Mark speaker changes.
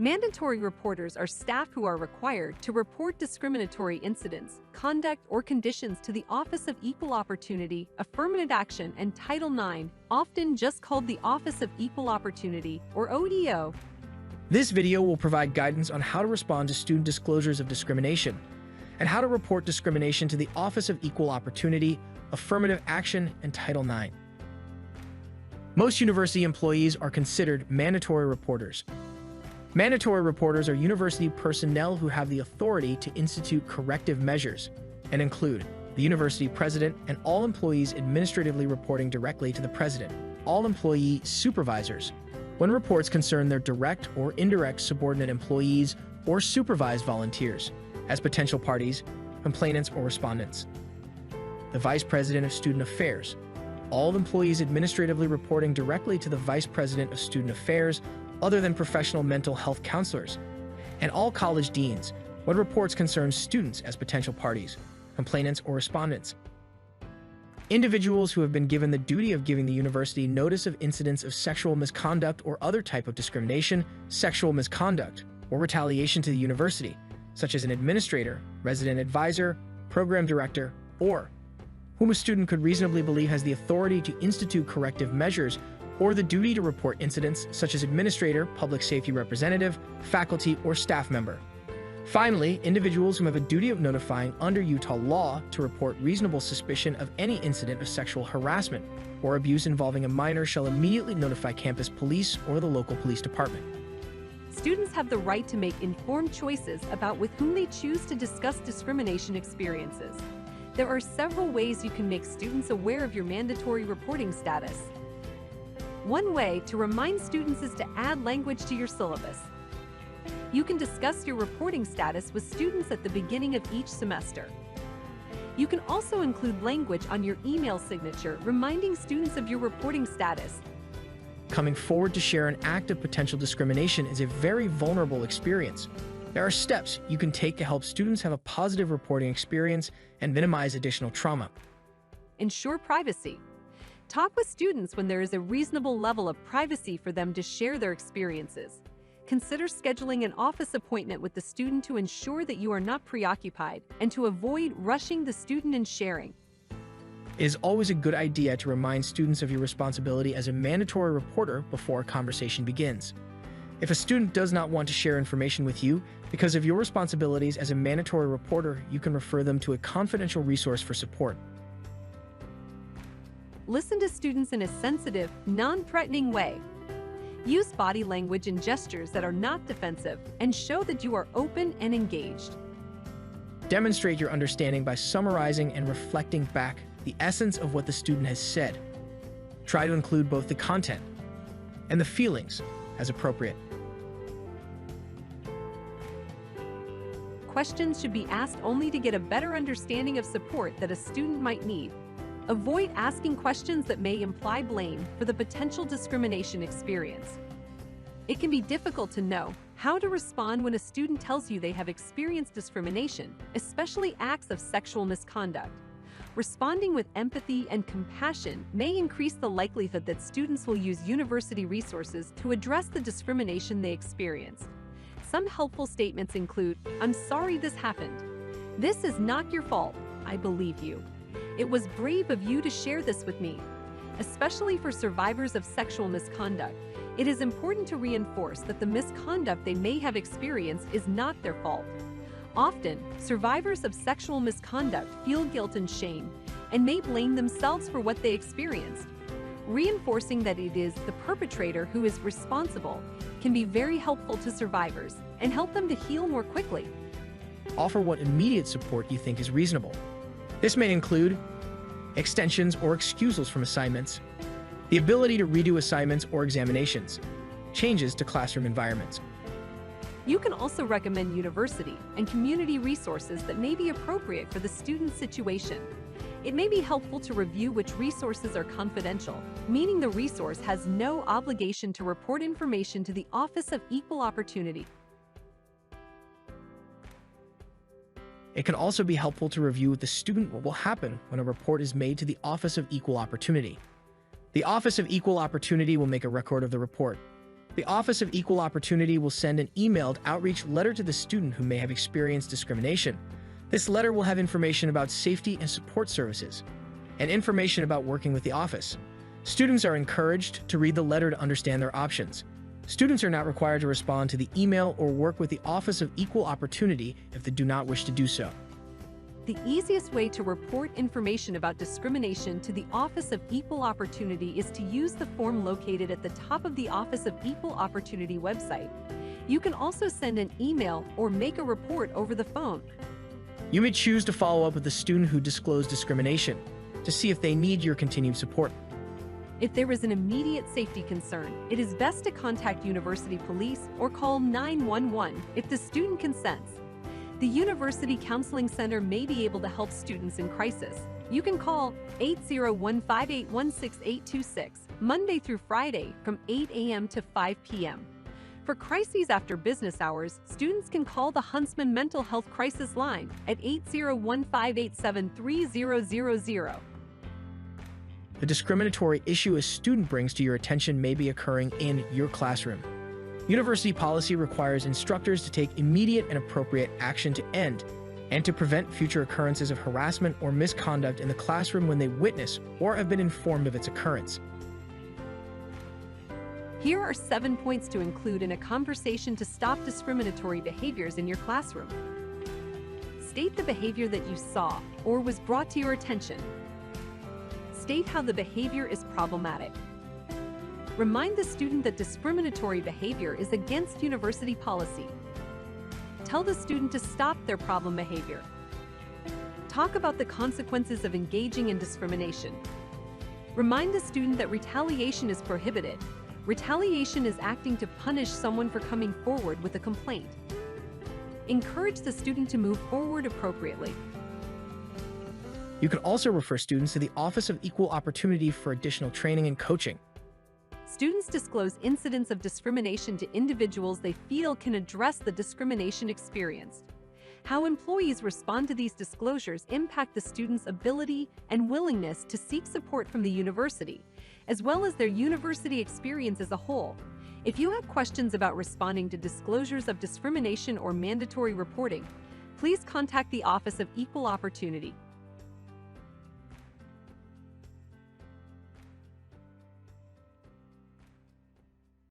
Speaker 1: Mandatory reporters are staff who are required to report discriminatory incidents, conduct, or conditions to the Office of Equal Opportunity, Affirmative Action, and Title IX, often just called the Office of Equal Opportunity, or OEO.
Speaker 2: This video will provide guidance on how to respond to student disclosures of discrimination and how to report discrimination to the Office of Equal Opportunity, Affirmative Action, and Title IX. Most university employees are considered mandatory reporters. Mandatory reporters are university personnel who have the authority to institute corrective measures and include the university president and all employees administratively reporting directly to the president, all employee supervisors, when reports concern their direct or indirect subordinate employees or supervised volunteers as potential parties, complainants, or respondents, the vice president of student affairs, all employees administratively reporting directly to the vice president of student affairs other than professional mental health counselors, and all college deans when reports concern students as potential parties, complainants, or respondents. Individuals who have been given the duty of giving the university notice of incidents of sexual misconduct or other type of discrimination, sexual misconduct, or retaliation to the university, such as an administrator, resident advisor, program director, or whom a student could reasonably believe has the authority to institute corrective measures or the duty to report incidents such as administrator, public safety representative, faculty, or staff member. Finally, individuals who have a duty of notifying under Utah law to report reasonable suspicion of any incident of sexual harassment or abuse involving a minor shall immediately notify campus police or the local police department.
Speaker 1: Students have the right to make informed choices about with whom they choose to discuss discrimination experiences. There are several ways you can make students aware of your mandatory reporting status. One way to remind students is to add language to your syllabus. You can discuss your reporting status with students at the beginning of each semester. You can also include language on your email signature reminding students of your reporting status.
Speaker 2: Coming forward to share an act of potential discrimination is a very vulnerable experience. There are steps you can take to help students have a positive reporting experience and minimize additional trauma.
Speaker 1: Ensure privacy. Talk with students when there is a reasonable level of privacy for them to share their experiences. Consider scheduling an office appointment with the student to ensure that you are not preoccupied and to avoid rushing the student in sharing.
Speaker 2: It is always a good idea to remind students of your responsibility as a mandatory reporter before a conversation begins. If a student does not want to share information with you because of your responsibilities as a mandatory reporter, you can refer them to a confidential resource for support.
Speaker 1: Listen to students in a sensitive, non-threatening way. Use body language and gestures that are not defensive and show that you are open and engaged.
Speaker 2: Demonstrate your understanding by summarizing and reflecting back the essence of what the student has said. Try to include both the content and the feelings as appropriate.
Speaker 1: Questions should be asked only to get a better understanding of support that a student might need. Avoid asking questions that may imply blame for the potential discrimination experience. It can be difficult to know how to respond when a student tells you they have experienced discrimination, especially acts of sexual misconduct. Responding with empathy and compassion may increase the likelihood that students will use university resources to address the discrimination they experienced. Some helpful statements include, "I'm sorry this happened. This is not your fault. I believe you. It was brave of you to share this with me." Especially for survivors of sexual misconduct, it is important to reinforce that the misconduct they may have experienced is not their fault. Often, survivors of sexual misconduct feel guilt and shame and may blame themselves for what they experienced. Reinforcing that it is the perpetrator who is responsible can be very helpful to survivors and help them to heal more quickly.
Speaker 2: Offer what immediate support you think is reasonable. This may include extensions or excusals from assignments, the ability to redo assignments or examinations, changes to classroom environments.
Speaker 1: You can also recommend university and community resources that may be appropriate for the student's situation. It may be helpful to review which resources are confidential, meaning the resource has no obligation to report information to the Office of Equal Opportunity.
Speaker 2: It can also be helpful to review with the student what will happen when a report is made to the Office of Equal Opportunity. The Office of Equal Opportunity will make a record of the report. The Office of Equal Opportunity will send an emailed outreach letter to the student who may have experienced discrimination. This letter will have information about safety and support services, and information about working with the office. Students are encouraged to read the letter to understand their options. Students are not required to respond to the email or work with the Office of Equal Opportunity if they do not wish to do so.
Speaker 1: The easiest way to report information about discrimination to the Office of Equal Opportunity is to use the form located at the top of the Office of Equal Opportunity website. You can also send an email or make a report over the phone.
Speaker 2: You may choose to follow up with the student who disclosed discrimination to see if they need your continued support.
Speaker 1: If there is an immediate safety concern, it is best to contact university police or call 911 if the student consents. The University Counseling Center may be able to help students in crisis. You can call 801-581-6826 Monday through Friday from 8 a.m. to 5 p.m. For crises after business hours, students can call the Huntsman Mental Health Crisis Line at 801-587-3000.
Speaker 2: The discriminatory issue a student brings to your attention may be occurring in your classroom. University policy requires instructors to take immediate and appropriate action to end and to prevent future occurrences of harassment or misconduct in the classroom when they witness or have been informed of its occurrence.
Speaker 1: Here are 7 points to include in a conversation to stop discriminatory behaviors in your classroom. State the behavior that you saw or was brought to your attention. State how the behavior is problematic. Remind the student that discriminatory behavior is against university policy. Tell the student to stop their problem behavior. Talk about the consequences of engaging in discrimination. Remind the student that retaliation is prohibited. Retaliation is acting to punish someone for coming forward with a complaint. Encourage the student to move forward appropriately.
Speaker 2: You can also refer students to the Office of Equal Opportunity for additional training and coaching.
Speaker 1: Students disclose incidents of discrimination to individuals they feel can address the discrimination experienced. How employees respond to these disclosures impact the student's ability and willingness to seek support from the university, as well as their university experience as a whole. If you have questions about responding to disclosures of discrimination or mandatory reporting, please contact the Office of Equal Opportunity.